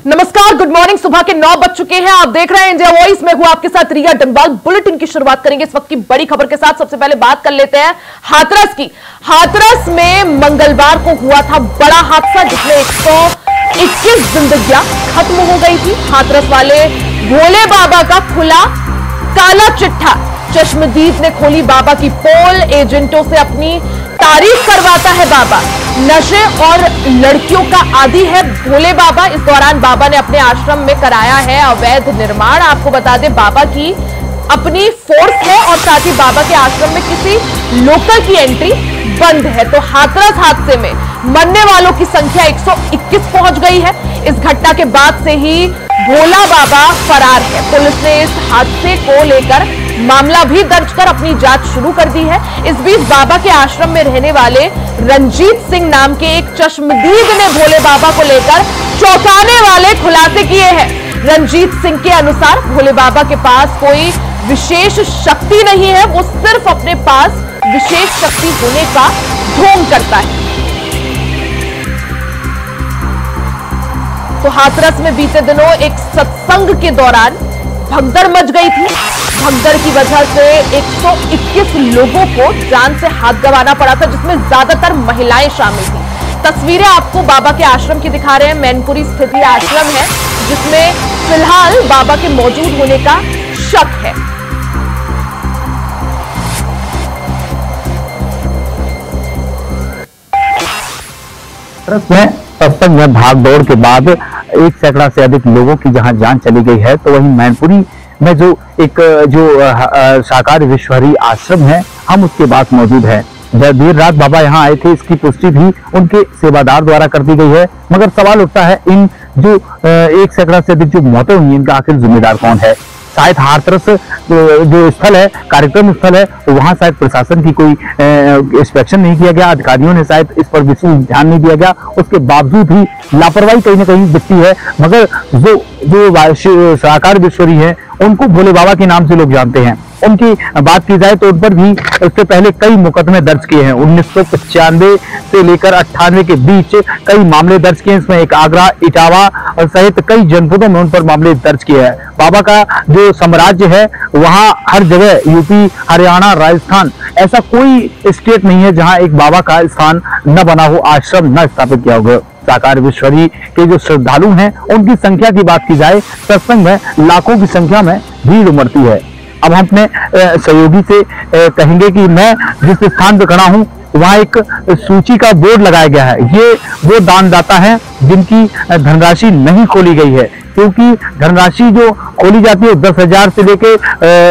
नमस्कार, good morning. सुबह के 9 बज चुके हैं। आप देख रहे हैं इंडिया वॉइस में। हूं आपके साथ रिया डंबाल। बुलेटिन की शुरुआत करेंगे इस वक्त की बड़ी खबर के साथ। सबसे पहले बात कर लेते हैं हाथरस की। हाथरस में मंगलवार को हुआ था बड़ा हादसा जिसमें 121 जिंदगियां खत्म हो गई थी। हाथरस वाले भोले बाबा का खुला काला चिट्ठा। चश्मदीद ने खोली बाबा की पोल। एजेंटों से अपनी तारीफ करवाता है बाबा। नशे और लड़कियों का आदी है भोले बाबा। इस दौरान बाबा ने अपने आश्रम में कराया है अवैध निर्माण। आपको बता दें, बाबा की अपनी फोर्स है और साथ ही बाबा के आश्रम में किसी लोकल की एंट्री बंद है। तो हाथरस हादसे में मरने वालों की संख्या 121 पहुंच गई है। इस घटना के बाद से ही भोला बाबा फरार है। पुलिस ने इस हादसे को लेकर मामला भी दर्ज कर अपनी जांच शुरू कर दी है। इस बीच बाबा के आश्रम में रहने वाले रंजीत सिंह नाम के एक चश्मदीद ने भोले बाबा को लेकर चौंकाने वाले खुलासे किए हैं। रंजीत सिंह के अनुसार भोले बाबा के पास कोई विशेष शक्ति नहीं है, वो सिर्फ अपने पास विशेष शक्ति होने का ढोंग करता है। तो हाथरस में बीते दिनों एक सत्संग के दौरान भगदड़ मच गई थी। भगदड़ की वजह से 121 लोगों को जान से हाथ गंवाना पड़ा था, जिसमें ज्यादातर महिलाएं शामिल थी। तस्वीरें आपको बाबा के आश्रम की दिखा रहे हैं। मैनपुरी स्थित ये आश्रम है जिसमें फिलहाल बाबा के मौजूद होने का शक है। सत्संग में भाग दौड़ के बाद 1 सैकड़ा से अधिक लोगों की जहां जान चली गई है, तो वहीं मैनपुरी में जो साकार विश्वहरि आश्रम है, हम उसके पास मौजूद है। देर रात बाबा यहाँ आए थे, इसकी पुष्टि भी उनके सेवादार द्वारा कर दी गई है। मगर सवाल उठता है, इन जो 1 सैकड़ा से अधिक जो मौतें हुई, इनका आखिर जिम्मेदार कौन है? शायद हाथरस जो स्थल है, कार्यक्रम स्थल है, वहां शायद प्रशासन की कोई इंस्पेक्शन नहीं किया गया। अधिकारियों ने शायद इस पर विशेष ध्यान नहीं दिया गया। उसके बावजूद भी लापरवाही कहीं ना कहीं दिखती है। मगर जो साकार विश्वहरि है, उनको भोले बाबा के नाम से लोग जानते हैं। उनकी बात की जाए तो उन पर भी उससे पहले कई मुकदमे दर्ज किए हैं। 1995 से लेकर 98 के बीच कई मामले दर्ज किए हैं। इसमें एक आगरा, इटावा और सहित कई जनपदों में उन पर मामले दर्ज किए हैं। बाबा का जो साम्राज्य है, वहां हर जगह यूपी, हरियाणा, राजस्थान, ऐसा कोई स्टेट नहीं है जहां एक बाबा का स्थान न बना हो, आश्रम न स्थापित किया हो। साकार विश्वहरि के जो श्रद्धालु हैं, उनकी संख्या की बात की जाए, सत्संग में लाखों की संख्या में भीड़ उमड़ती है। अब हम अपने सहयोगी से कहेंगे कि मैं जिस स्थान पर खड़ा हूं, वहां एक सूची का बोर्ड लगाया गया है। ये वो दानदाता है जिनकी धनराशि नहीं खोली गई है, क्योंकि धनराशि जो खोली जाती है 10,000 से लेके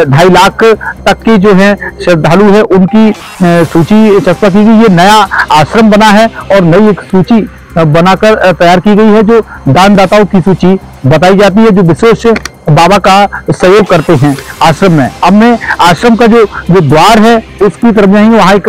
2.5 लाख तक की जो है श्रद्धालु है, उनकी सूची चस्पा की गई। ये नया आश्रम बना है और नई एक सूची बनाकर तैयार की गई है, जो दानदाताओं की सूची बताई जाती है, जो विशेष बाबा का सहयोग करते हैं आश्रम में। अब मैं आश्रम का जो द्वार है, उसकी तरफ जाएंगे। वहां एक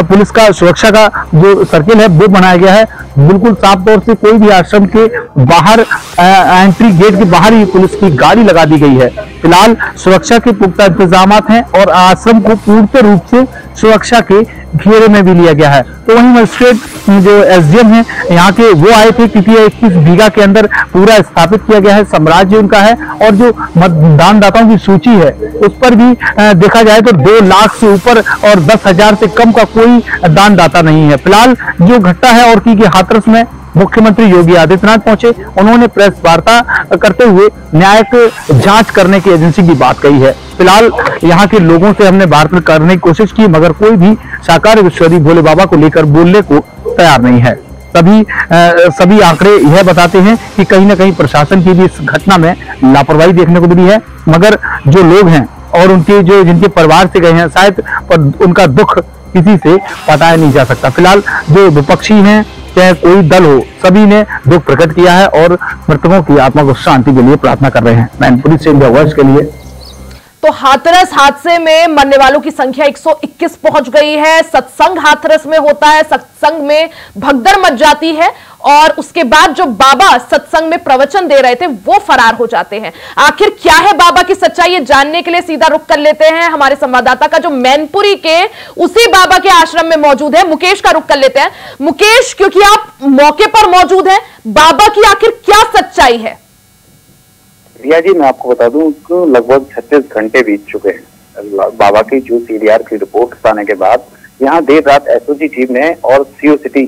पुलिस का सुरक्षा का जो सर्किल है, वो बनाया गया है। बिल्कुल साफ तौर से कोई भी आश्रम के बाहर एंट्री गेट के बाहर ही पुलिस की गाड़ी लगा दी गई है। फिलहाल सुरक्षा के पुख्ता इंतजाम हैं और आश्रम को पूर्ण रूप से सुरक्षा के घेरे में भी लिया गया है। तो वहीं मजिस्ट्रेट जो एसडीएम है यहाँ के, वो आए थे, क्योंकि 21 बीघा के अंदर पूरा स्थापित किया गया है, साम्राज्य उनका है। और जो दानदाताओं की सूची है, उस पर भी देखा जाए तो 2 लाख से ऊपर और 10,000 से कम का कोई दानदाता नहीं है। फिलहाल जो घटना है और की हाथरस में मुख्यमंत्री योगी आदित्यनाथ पहुंचे। उन्होंने प्रेस वार्ता करते हुए न्यायिक जांच करने की एजेंसी की बात कही है। फिलहाल यहाँ के लोगों से हमने वार्ता करने की कोशिश की, मगर कोई भी साकार विश्वहरि भोले बाबा को लेकर बोलने को तैयार नहीं है। सभी आंकड़े यह बताते हैं कि कहीं ना कहीं प्रशासन की भी इस घटना में लापरवाही देखने को मिली है। मगर जो लोग हैं और उनके जिनके परिवार से गए हैं, शायद उनका दुख किसी से बताया नहीं जा सकता। फिलहाल जो विपक्षी हैं, चाहे कोई दल हो, सभी ने दुख प्रकट किया है और मृतकों की आत्मा को शांति के लिए प्रार्थना कर रहे हैं। मैनपुरी से इंडिया वॉइस के लिए। तो हाथरस हादसे में मरने वालों की संख्या 121 पहुंच गई है। सत्संग हाथरस में होता है, सत्संग में भगदड़ मच जाती है और उसके बाद जो बाबा सत्संग में प्रवचन दे रहे थे वो फरार हो जाते हैं। आखिर क्या है बाबा की सच्चाई, ये जानने के लिए सीधा रुख कर लेते हैं हमारे संवाददाता का, जो मैनपुरी के उसी बाबा के आश्रम में मौजूद है। मुकेश का रुख कर लेते हैं। मुकेश, क्योंकि आप मौके पर मौजूद हैं, बाबा की आखिर क्या सच्चाई है? रिया जी, मैं आपको बता दूं कि लगभग 36 घंटे बीत चुके हैं बाबा की जो सीडीआर की रिपोर्ट आने के बाद। यहाँ देर रात एसओजी टीम ने और सीओ सिटी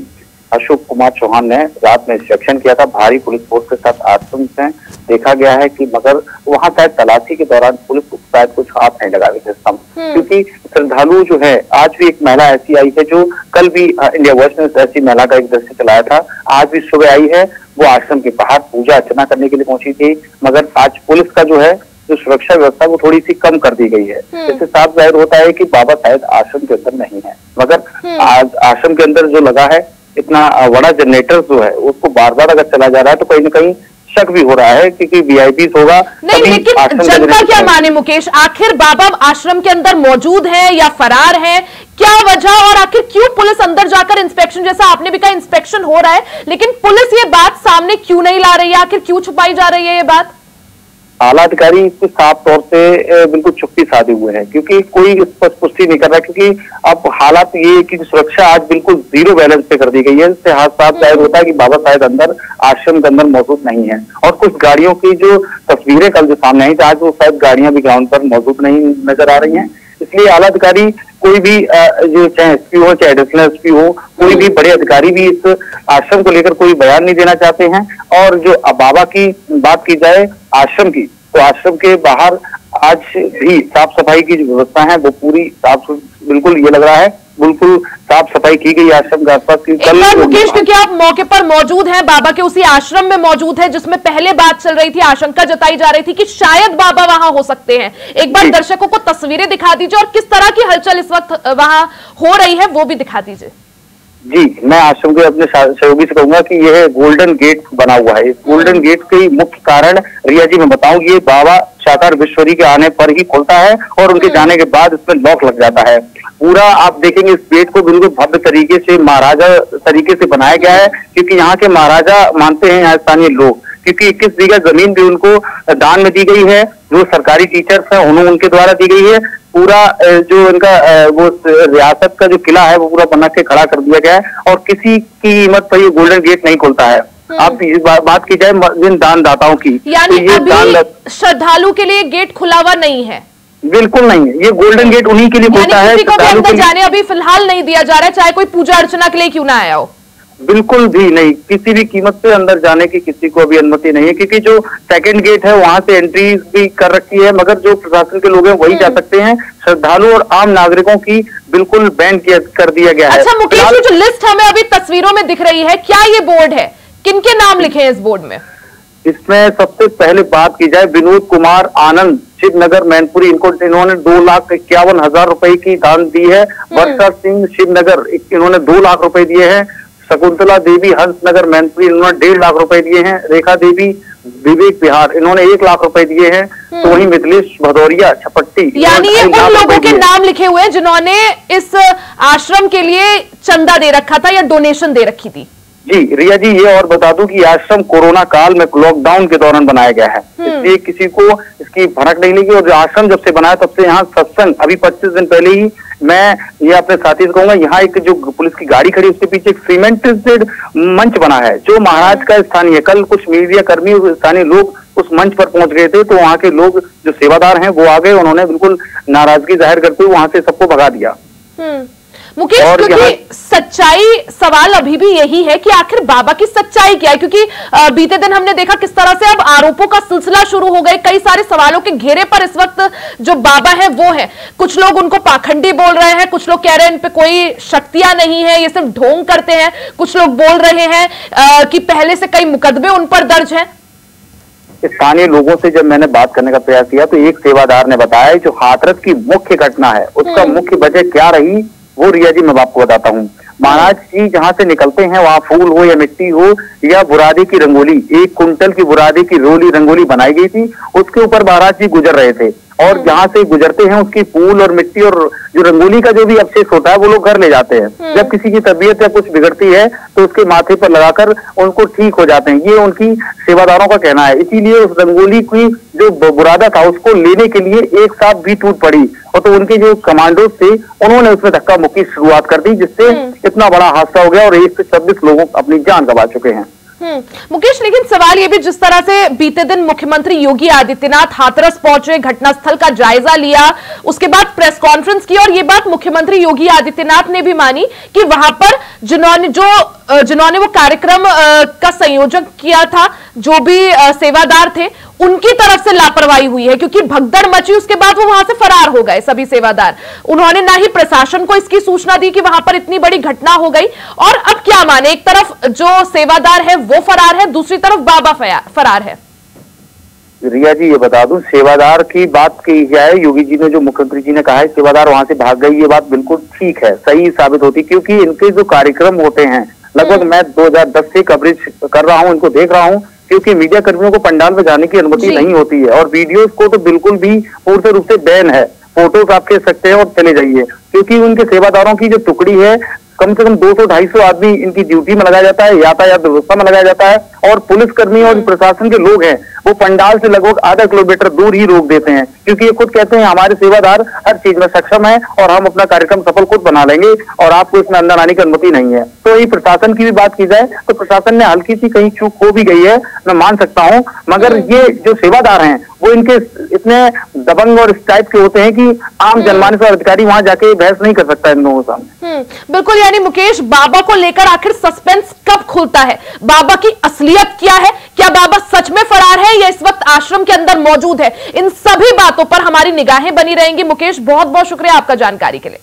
अशोक कुमार चौहान ने रात में इंस्पेक्शन किया था। भारी पुलिस फोर्स के साथ आश्रम से देखा गया है कि मगर वहां शायद तलाशी के दौरान पुलिस को शायद कुछ हाथ नहीं लगा रहे थे, क्योंकि श्रद्धालु जो है, आज भी एक महिला ऐसी आई है जो कल भी इंडिया वॉच ने ऐसी महिला का एक दृश्य चलाया था, आज भी सुबह आई है। वो आश्रम के बाहर पूजा अर्चना करने के लिए पहुंची थी, मगर आज पुलिस का जो है जो सुरक्षा व्यवस्था वो थोड़ी सी कम कर दी गई है। इससे साफ जाहिर होता है कि बाबा शायद आश्रम के अंदर नहीं है। मगर आज आश्रम के अंदर जो लगा है इतना बड़ा जनरेटर जो है उसको बार बार अगर चला जा रहा है तो कहीं ना कहीं शक भी हो रहा है क्योंकि वीआईपी होगा। नहीं, लेकिन जनता क्या माने मुकेश, आखिर बाबा आश्रम के अंदर मौजूद है या फरार है, क्या वजह, और आखिर क्यों पुलिस अंदर जाकर इंस्पेक्शन, जैसा आपने भी कहा इंस्पेक्शन हो रहा है, लेकिन पुलिस ये बात सामने क्यों नहीं ला रही है, आखिर क्यों छुपाई जा रही है ये बात? आला अधिकारी इसको साफ तौर से बिल्कुल चुप्पी साधे हुए हैं, क्योंकि कोई इस पर पुष्टि नहीं कर रहा, क्योंकि अब हालात ये कि सुरक्षा आज बिल्कुल जीरो बैलेंस पे कर दी गई है। इससे हाथ साफ जाहिर होता है कि बाबा शायद अंदर आश्रम के अंदर मौजूद नहीं है। और कुछ गाड़ियों की जो तस्वीरें कल जो सामने आई थी, आज वो शायद गाड़ियां भी ग्राउंड पर मौजूद नहीं नजर आ रही हैं। इसलिए आला अधिकारी कोई भी जो चाहे एसपी हो चाहे एडिशनल एसपी हो, कोई भी बड़े अधिकारी भी इस आश्रम को लेकर कोई बयान नहीं देना चाहते हैं। और जो बाबा की बात की जाए आश्रम की, तो आश्रम के बाहर आज भी साफ सफाई की जो व्यवस्था है वो पूरी साफ, बिल्कुल ये लग रहा है बिल्कुल साफ सफाई की गई आश्रम के आसपास की। मुकेश, क्योंकि आप मौके पर मौजूद हैं, बाबा के उसी आश्रम में मौजूद है जिसमें पहले बात चल रही थी, आशंका जताई जा रही थी कि शायद बाबा वहां हो सकते हैं। एक बार दर्शकों को तस्वीरें दिखा दीजिए और किस तरह की हलचल इस वक्त वहां हो रही है वो भी दिखा दीजिए। जी, मैं आश्रम के अपने सहयोगी से कहूंगा कि यह गोल्डन गेट बना हुआ है। इस गोल्डन गेट के मुख्य कारण रिया जी मैं बताऊं, ये बाबा साकार विश्वरी के आने पर ही खुलता है और उनके जाने के बाद इसमें लॉक लग जाता है। पूरा आप देखेंगे इस गेट को बिल्कुल भव्य तरीके से महाराजा तरीके से बनाया गया है, क्योंकि यहाँ के महाराजा मानते हैं यहाँ स्थानीय लोग, क्योंकि 21 बीघा जमीन भी उनको दान में दी गई है, जो सरकारी टीचर्स हैं उन्होंने उनके द्वारा दी गई है। पूरा जो इनका वो रियासत का जो किला है वो पूरा बना के खड़ा कर दिया गया है और किसी की कीमत पर ये गोल्डन गेट नहीं खुलता है। अब बात की जाए जिन दानदाताओं की, यानी तो अभी श्रद्धालु के लिए गेट खुला हुआ नहीं है? बिल्कुल नहीं है, ये गोल्डन गेट उन्हीं के लिए खुलता है। किसी को भी अंदर जाने अभी फिलहाल नहीं दिया जा रहा है, चाहे कोई पूजा अर्चना के लिए क्यों ना आया हो। बिल्कुल भी नहीं, किसी भी कीमत पे अंदर जाने की किसी को अभी अनुमति नहीं है, क्योंकि जो सेकंड गेट है वहां से एंट्री भी कर रखी है, मगर जो प्रशासन के लोग हैं वही जा सकते हैं। श्रद्धालु और आम नागरिकों की बिल्कुल बैन कर दिया गया है। अच्छा मुकेश, जो लिस्ट हमें अभी तस्वीरों में दिख रही है, क्या ये बोर्ड है, किनके नाम लिखे हैं इस बोर्ड में? इसमें सबसे पहले बात की जाए विनोद कुमार आनंद, शिवनगर मैनपुरी, इन्होंने 2,51,000 रुपए की दान दी है। वर्षा सिंह शिवनगर, इन्होंने 2 लाख रुपए दिए हैं। शकुंतला देवी हंसनगर मैनपुरी, इन्होंने 1.5 लाख रुपए दिए हैं। रेखा देवी विवेक बिहार, इन्होंने 1 लाख रुपए दिए हैं। तो वहीं मिथिलेश भदौरिया छपट्टी, यानी ये उन लोगों के नाम लिखे हुए हैं जिन्होंने इस आश्रम के लिए चंदा दे रखा था या डोनेशन दे रखी थी। जी रिया जी, ये और बता दूं कि आश्रम कोरोना काल में लॉकडाउन के दौरान बनाया गया है, इसलिए किसी को इसकी भनक नहीं लगी। और आश्रम जब से बनाया तब से यहाँ सत्संग, अभी 25 दिन पहले ही मैं ये अपने साथी से कहूंगा, यहाँ एक जो पुलिस की गाड़ी खड़ी उसके पीछे एक सीमेंटेड मंच बना है जो महाराज का स्थानीय। कल कुछ मीडिया कर्मी स्थानीय लोग उस मंच पर पहुंच गए थे, तो वहाँ के लोग जो सेवादार हैं वो आ गए, उन्होंने बिल्कुल नाराजगी जाहिर करते हुए वहां से सबको भगा दिया। मुकेश, क्योंकि सच्चाई सवाल अभी भी यही है कि आखिर बाबा की सच्चाई क्या है, क्योंकि बीते दिन हमने देखा किस तरह से अब आरोपों का सिलसिला शुरू हो गए। कई सारे सवालों के घेरे पर इस वक्त जो बाबा है वो है। कुछ लोग उनको पाखंडी बोल रहे हैं, कुछ लोग कह रहे हैं इन पे कोई शक्तियां नहीं है, ये सिर्फ ढोंग करते हैं। कुछ लोग बोल रहे हैं कि पहले से कई मुकदमे उन पर दर्ज हैं। स्थानीय लोगों से जब मैंने बात करने का प्रयास किया तो एक सेवादार ने बताया जो हाथरस की मुख्य घटना है उसका मुख्य वजह क्या रही, वो रिया जी मैं आपको बताता हूँ। महाराज जी जहाँ से निकलते हैं वहाँ फूल हो या मिट्टी हो या बुरादे की रंगोली, 1 कुंटल की बुरादे की रंगोली बनाई गई थी, उसके ऊपर महाराज जी गुजर रहे थे। और जहाँ से गुजरते हैं उसकी फूल और मिट्टी और जो रंगोली का जो भी अवशेष होता है वो लोग घर ले जाते हैं। जब किसी की तबीयत या कुछ बिगड़ती है तो उसके माथे पर लगाकर उनको ठीक हो जाते हैं, ये उनकी सेवादारों का कहना है। इसीलिए उस रंगोली की जो बुरादा था उसको लेने के लिए एक सांप भी टूट पड़ी, और तो उनके जो कमांडो थे उन्होंने उसमें धक्का मुक्की शुरुआत कर दी, जिससे इतना बड़ा हादसा हो गया और 1 से 26 लोग अपनी जान गंवा चुके हैं। मुकेश, लेकिन सवाल ये भी, जिस तरह से बीते दिन मुख्यमंत्री योगी आदित्यनाथ हाथरस पहुंचे, घटनास्थल का जायजा लिया, उसके बाद प्रेस कॉन्फ्रेंस की, और ये बात मुख्यमंत्री योगी आदित्यनाथ ने भी मानी कि वहां पर जिन्होंने वो कार्यक्रम का संयोजन किया था, जो भी सेवादार थे, उनकी तरफ से लापरवाही हुई है, क्योंकि भगदड़ मची, उसके बाद वो वहां से फरार हो गए सभी सेवादार। उन्होंने ना ही प्रशासन को इसकी सूचना दी कि वहां पर इतनी बड़ी घटना हो गई। और अब क्या माने, एक तरफ जो सेवादार है वो फरार है, दूसरी तरफ बाबा फरार है। रिया जी, ये बता दूं, सेवादार की बात की है, योगी जी ने, जो मुख्यमंत्री जी ने कहा है सेवादार वहां से भाग गई, ये बात बिल्कुल ठीक है, सही साबित होती, क्योंकि इनके जो कार्यक्रम होते हैं, लगभग मैं 2010 से कवरेज कर रहा हूं, इनको देख रहा हूं, क्योंकि मीडिया कर्मियों को पंडाल में जाने की अनुमति नहीं होती है, और वीडियोस को तो बिल्कुल भी पूर्ण रूप से बैन है। फोटोज आप खींच सकते हैं और चले जाइए, क्योंकि उनके सेवादारों की जो टुकड़ी है, कम से कम 200-250 आदमी इनकी ड्यूटी में लगाया जाता है, यातायात व्यवस्था में लगाया जाता है, और पुलिसकर्मी और प्रशासन के लोग हैं वो पंडाल से लगभग आधा किलोमीटर दूर ही रोक देते हैं, क्योंकि ये खुद कहते हैं हमारे सेवादार हर चीज में सक्षम है और हम अपना कार्यक्रम सफल खुद बना लेंगे और आपको इसमें अंदर आने की अनुमति नहीं है। तो ये प्रशासन की भी बात की जाए तो प्रशासन ने हल्की सी कहीं चूक हो भी गई है, मैं मान सकता हूँ, मगर ये जो सेवादार हैं वो इनके इतने दबंग और इस टाइप के होते हैं कि आम जनमानस और अधिकारी वहां जाके बहस नहीं कर सकता इन लोगों के सामने। बिल्कुल, यानी मुकेश, बाबा को लेकर आखिर सस्पेंस कब खुलता है? बाबा की असलियत क्या है? क्या बाबा सच में फरार है या इस वक्त आश्रम के अंदर मौजूद है? इन सभी बातों पर हमारी निगाहें बनी रहेंगी। मुकेश, बहुत बहुत शुक्रिया आपका जानकारी के लिए।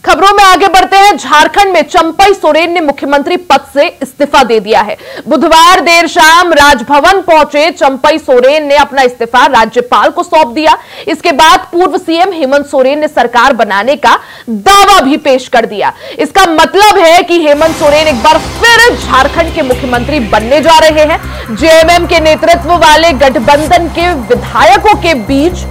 खबरों में आगे बढ़ते हैं। झारखंड में चंपई सोरेन ने मुख्यमंत्री पद से इस्तीफा दे दिया है। बुधवार देर शाम राजभवन पहुंचे चंपई सोरेन ने अपना इस्तीफा राज्यपाल को सौंप दिया। इसके बाद पूर्व सीएम हेमंत सोरेन ने सरकार बनाने का दावा भी पेश कर दिया। इसका मतलब है कि हेमंत सोरेन एक बार फिर झारखंड के मुख्यमंत्री बनने जा रहे हैं। जेएमएम के नेतृत्व वाले गठबंधन के विधायकों के बीच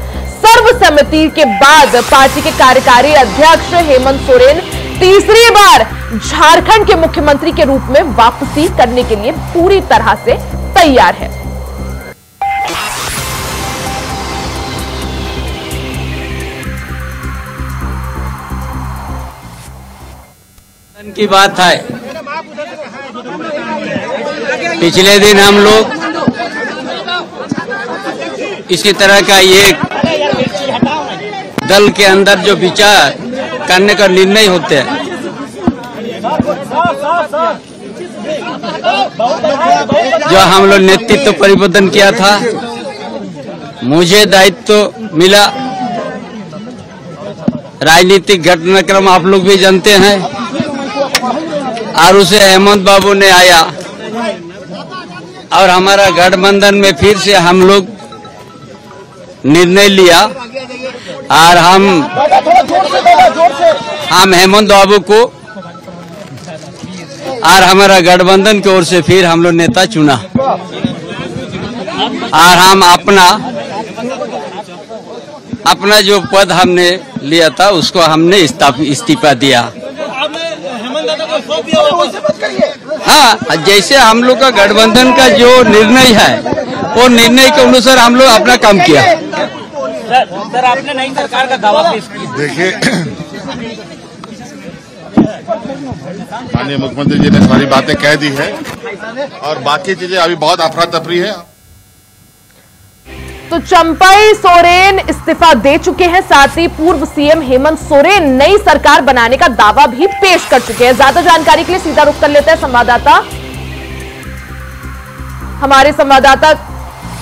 सर्वसम्मति के बाद पार्टी के कार्यकारी अध्यक्ष हेमंत सोरेन तीसरी बार झारखंड के मुख्यमंत्री के रूप में वापसी करने के लिए पूरी तरह से तैयार है। की बात है, पिछले दिन हम लोग इसी तरह का ये दल के अंदर जो विचार करने का निर्णय होते हैं, जो हम लोग नेतृत्व परिवर्तन किया था, मुझे दायित्व मिला। राजनीतिक घटनाक्रम आप लोग भी जानते हैं, और उसे हेमंत बाबू ने आया और हमारा गठबंधन में फिर से हम लोग निर्णय लिया और हम हेमंत बाबू को और हमारा गठबंधन की ओर से फिर हम लोग नेता चुना और हम अपना जो पद हमने लिया था उसको हमने इस्तीफा दिया। हाँ, जैसे हम लोग का गठबंधन का जो निर्णय है वो निर्णय के अनुसार हम लोग अपना काम किया। सर, आपने नई सरकार का दावा पेश किया। देखिए, माननीय मुख्यमंत्री जी ने सारी बातें कह दी है और बाकी चीजें अभी बहुत अफरा तफरी है। तो चंपई सोरेन इस्तीफा दे चुके हैं, साथ ही पूर्व सीएम हेमंत सोरेन नई सरकार बनाने का दावा भी पेश कर चुके हैं। ज्यादा जानकारी के लिए सीधा रुख कर लेते हैं हमारे संवाददाता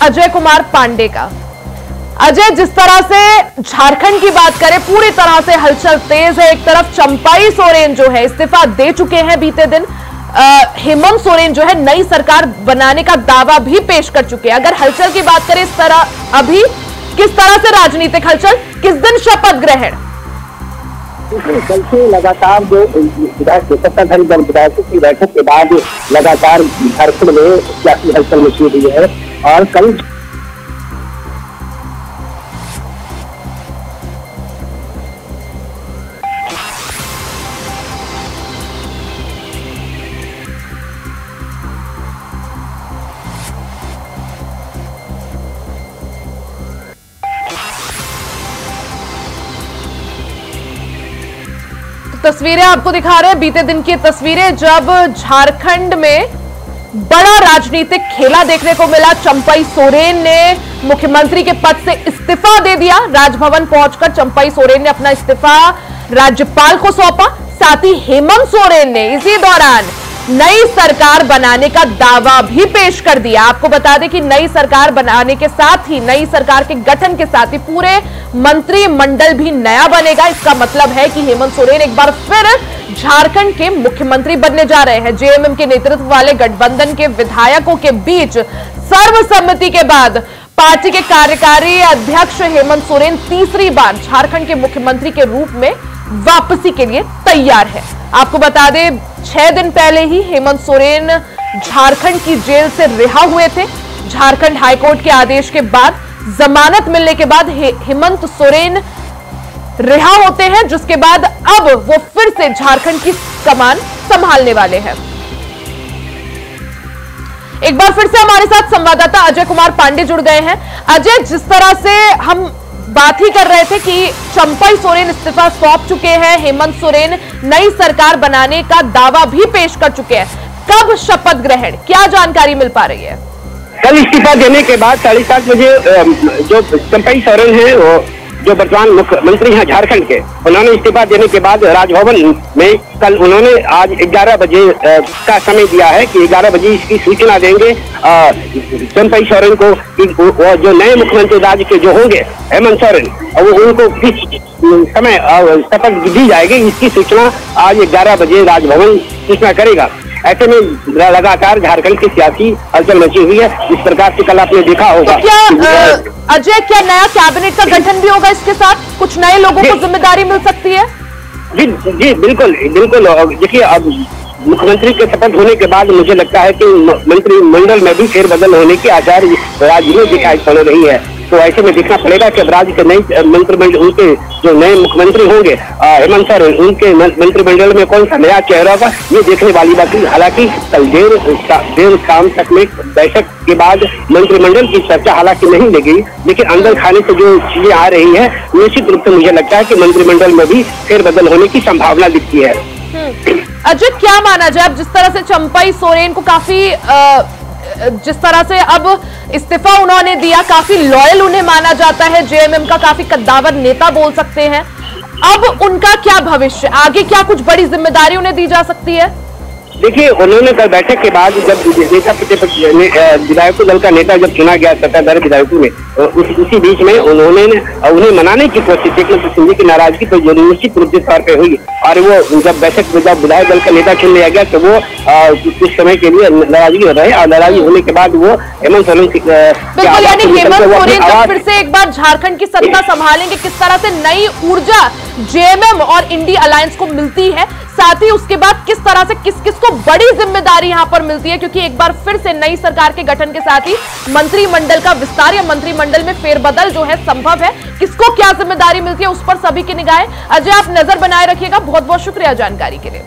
अजय कुमार पांडे का। अजय, जिस तरह से झारखंड की बात करें, पूरी तरह से हलचल तेज है। एक तरफ चंपई सोरेन जो है इस्तीफा दे चुके हैं बीते दिन, हेमंत सोरेन जो है नई सरकार बनाने का दावा भी पेश कर चुके हैं। अगर हलचल की बात करें इस तरह, अभी किस तरह से राजनीतिक हलचल, किस दिन शपथ ग्रहण? कल से लगातार जो विधायक सत्ताधारी दल विधायकों की बैठक के बाद लगातार झारखंड में सियासी हलचल मची हुई है और कल तस्वीरें आपको दिखा रहे हैं, बीते दिन की तस्वीरें जब झारखंड में बड़ा राजनीतिक खेला देखने को मिला। चंपई सोरेन ने मुख्यमंत्री के पद से इस्तीफा दे दिया। राजभवन पहुंचकर चंपई सोरेन ने अपना इस्तीफा राज्यपाल को सौंपा। साथ ही हेमंत सोरेन ने इसी दौरान नई सरकार बनाने का दावा भी पेश कर दिया। आपको बता दें कि नई सरकार बनाने के साथ ही, नई सरकार के गठन के साथ ही पूरे मंत्रिमंडल भी नया बनेगा। इसका मतलब है कि हेमंत सोरेन एक बार फिर झारखंड के मुख्यमंत्री बनने जा रहे हैं। जेएमएम के नेतृत्व वाले गठबंधन के विधायकों के बीच सर्वसम्मति के बाद पार्टी के कार्यकारी अध्यक्ष हेमंत सोरेन तीसरी बार झारखंड के मुख्यमंत्री के रूप में वापसी के लिए तैयार है। आपको बता दें 6 दिन पहले ही हेमंत सोरेन झारखंड की जेल से रिहा हुए थे। झारखंड हाईकोर्ट के आदेश के बाद जमानत मिलने के बाद हेमंत सोरेन रिहा होते हैं, जिसके बाद अब वो फिर से झारखंड की कमान संभालने वाले हैं। एक बार फिर से हमारे साथ संवाददाता अजय कुमार पांडे जुड़ गए हैं। अजय, जिस तरह से हम बात ही कर रहे थे कि चंपई सोरेन इस्तीफा सौंप चुके हैं, हेमंत सोरेन नई सरकार बनाने का दावा भी पेश कर चुके हैं, कब शपथ ग्रहण, क्या जानकारी मिल पा रही है? कल इस्तीफा देने के बाद 7:30 बजे जो चंपई सोरेन है, वो जो वर्तमान मुख्यमंत्री हैं झारखंड के, उन्होंने इस्तीफा देने के बाद राजभवन में कल उन्होंने आज 11 बजे का समय दिया है कि 11 बजे इसकी सूचना देंगे चंपई सोरेन को कि वो जो नए मुख्यमंत्री राज्य के जो होंगे हेमंत सोरेन, वो उनको किस समय शपथ दी जाएगी, इसकी सूचना आज 11 बजे राजभवन सूचना करेगा। ऐसे में लगातार झारखंड की सियासी हलचल मची हुई है। इस प्रकार से कल आपने देखा होगा। तो क्या अजय, क्या नया कैबिनेट का गठन भी होगा इसके साथ? कुछ नए लोगों को जिम्मेदारी मिल सकती है? जी बिल्कुल बिल्कुल। देखिए, अब मुख्यमंत्री के शपथ होने के बाद मुझे लगता है कि मंत्रिमंडल में भी फेरबदल होने की आचार राज्य में दिखाई पड़ रही है। तो ऐसे में देखना पड़ेगा कि राज्य के नए मंत्रिमंडल, उनके जो नए मुख्यमंत्री होंगे हेमंत सोरेन, उनके मंत्रिमंडल में कौन सा नया चेहरा होगा, ये देखने वाली बात है। हालांकि कल देर शाम तक में बैठक के बाद मंत्रिमंडल की चर्चा हालांकि नहीं लगी, लेकिन अंदर खाने से जो चीजें आ रही है, निश्चित रूप से मुझे लगता है कि मंत्रिमंडल में भी फेरबदल होने की संभावना दिखती है। अजय, क्या माना जाए, अब जिस तरह से चंपई सोरेन को काफी जिस तरह से अब इस्तीफा उन्होंने दिया, काफी लॉयल उन्हें माना जाता है, जेएमएम का काफी कद्दावर नेता बोल सकते हैं, अब उनका क्या भविष्य, आगे क्या कुछ बड़ी जिम्मेदारी उन्हें दी जा सकती है? देखिए, उन्होंने कल बैठक के बाद जब नेता विधायकों दल का नेता जब चुना गया सत्ताधारी विधायकों में, उसी बीच में उन्हें मनाने की कोशिश एकनाथ शिंदे की नाराजगी तो निश्चित रूप से तौर पर हुई। और वो जब बैठक में जब विधायक दल का नेता चुन लिया गया तो वो कुछ समय के लिए नाराजगी हो रहे, और नाराजगी होने के बाद वो हेमंत सोरेन फिर से एक बार झारखंड की सत्ता संभालेंगे। किस तरह से नई ऊर्जा जेएमएम और इंडी अलायंस को मिलती है, साथ ही उसके बाद किस तरह से किस किस को बड़ी जिम्मेदारी यहां पर मिलती है, क्योंकि एक बार फिर से नई सरकार के गठन के साथ ही मंत्रिमंडल का विस्तार या मंत्रिमंडल में फेरबदल जो है संभव है। किसको क्या जिम्मेदारी मिलती है, उस पर सभी की निगाहें। अजय, आप नजर बनाए रखिएगा। बहुत बहुत शुक्रिया जानकारी के लिए।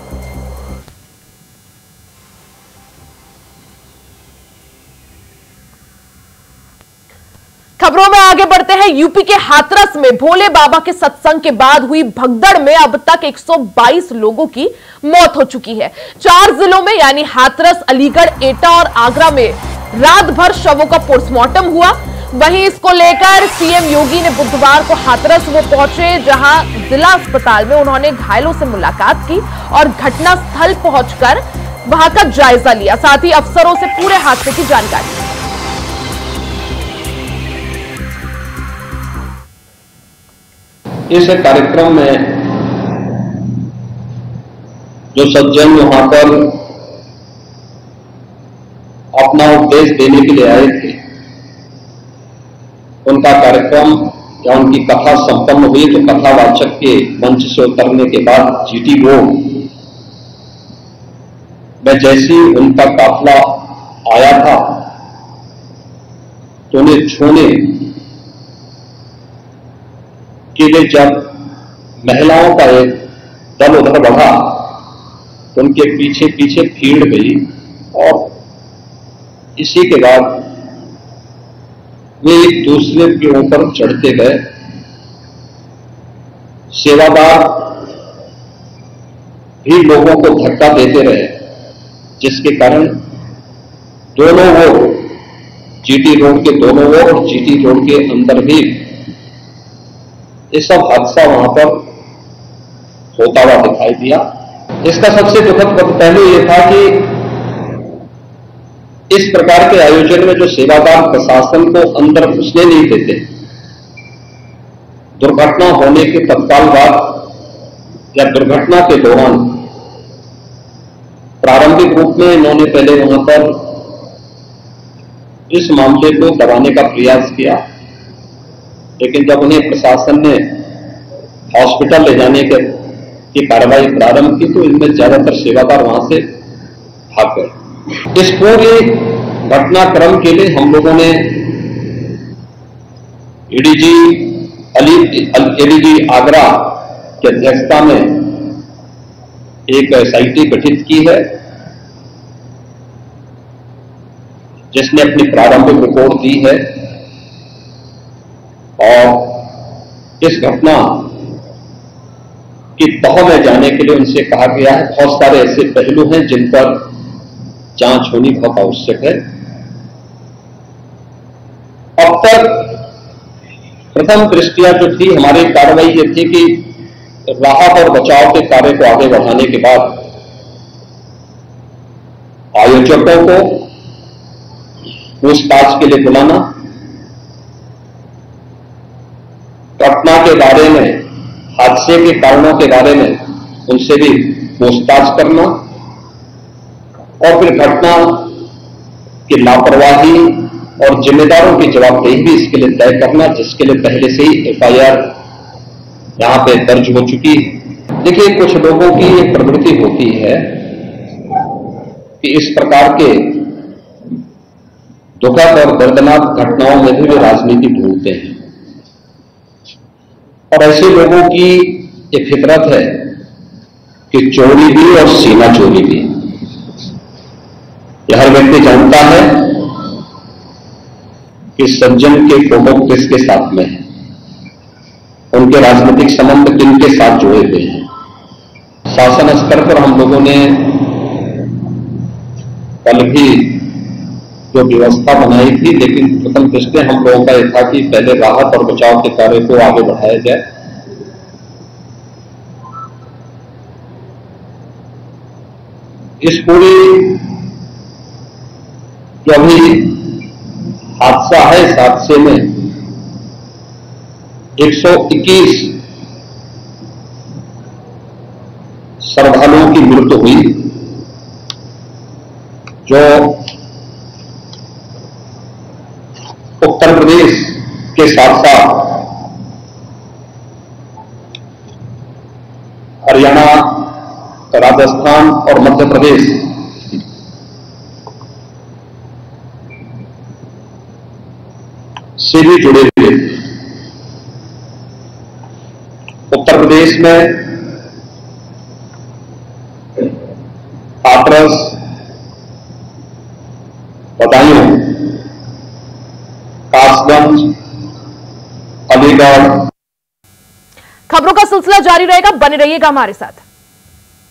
खबरों में आगे बढ़ते हैं। यूपी के हाथरस में भोले बाबा के सत्संग के बाद हुई भगदड़ में अब तक 122 लोगों की मौत हो चुकी है। 4 जिलों में यानी हाथरस, अलीगढ़, एटा और आगरा में रात भर शवों का पोस्टमार्टम हुआ। वहीं इसको लेकर सीएम योगी ने बुधवार को हाथरस वो पहुंचे, जहां जिला अस्पताल में उन्होंने घायलों से मुलाकात की और घटनास्थल पहुंचकर वहां का जायजा लिया, साथ ही अफसरों से पूरे हादसे की जानकारी ली। इस कार्यक्रम में जो सज्जन वहां पर अपना उपदेश देने के लिए आए थे, उनका कार्यक्रम या उनकी कथा संपन्न हुई तो कथावाचक के मंच से उतरने के बाद जीटीओ में जैसी उनका काफिला आया था तो उन्हें छूने के लिए जब महिलाओं का एक दल उधर बढ़ा तो उनके पीछे पीछे भीड़ गई और इसी के बाद वे एक दूसरे के ऊपर चढ़ते गए। सेवादार भी लोगों को धक्का देते रहे, जिसके कारण दोनों ओर जीटी रोड के दोनों ओर और जीटी रोड के अंदर भी ये सब हादसा वहां पर होता हुआ दिखाई दिया। इसका सबसे दुखद पहलू यह था कि इस प्रकार के आयोजन में जो सेवादार प्रशासन को अंदर घुसने नहीं देते, दुर्घटना होने के तत्काल बाद या दुर्घटना के दौरान प्रारंभिक रूप में इन्होंने पहले वहां पर इस मामले को दबाने का प्रयास किया, लेकिन जब उन्हें प्रशासन ने हॉस्पिटल ले जाने की कार्रवाई प्रारंभ की तो इनमें ज्यादातर सेवादार वहां से भाग गए। इस पूरे घटनाक्रम के लिए हम लोगों ने एडीजी आगरा की अध्यक्षता में एक एसआईटी गठित की है, जिसने अपनी प्रारंभिक रिपोर्ट दी है और इस घटना की तह में जाने के लिए उनसे कहा गया है। बहुत सारे ऐसे पहलू हैं जिन पर जांच होनी बहुत आवश्यक है। अब तक प्रथम दृष्टिया जो थी हमारी कार्रवाई ये थी कि राहत और बचाव के कार्य को आगे बढ़ाने के बाद आयोजकों को पूछताछ के लिए बुलाना, घटना के बारे में, हादसे के कारणों के बारे में उनसे भी पूछताछ करना और फिर घटना की लापरवाही और जिम्मेदारों की जवाबदेही भी इसके लिए तय करना, जिसके लिए पहले से ही एफआईआर यहां पे दर्ज हो चुकी है। देखिए, कुछ लोगों की एक प्रवृत्ति होती है कि इस प्रकार के दुखद और दर्दनाक घटनाओं में भी वे राजनीति ढूंढते हैं और ऐसे लोगों की एक फितरत है कि चोरी भी और सीना चोरी भी। यह हर व्यक्ति जानता है कि सज्जन के फोटो किसके साथ में है, उनके राजनीतिक संबंध किनके साथ जुड़े हुए हैं। शासन स्तर पर हम लोगों ने कल भी जो व्यवस्था बनाई थी, लेकिन प्रथम दृष्टया हम लोगों का यह था कि पहले राहत और बचाव के कार्य को आगे बढ़ाया जाए। इस पूरी जो अभी हादसा है, इस हादसे में 121 श्रद्धालुओं की मृत्यु हुई, जो उत्तर प्रदेश के साथ साथ हरियाणा, राजस्थान और मध्य प्रदेश से भी जुड़े हुए। उत्तर प्रदेश में हाथरस, बदायूं, कासगंज, अलीगढ़। खबरों का सिलसिला जारी रहेगा, बने रहिएगा हमारे साथ।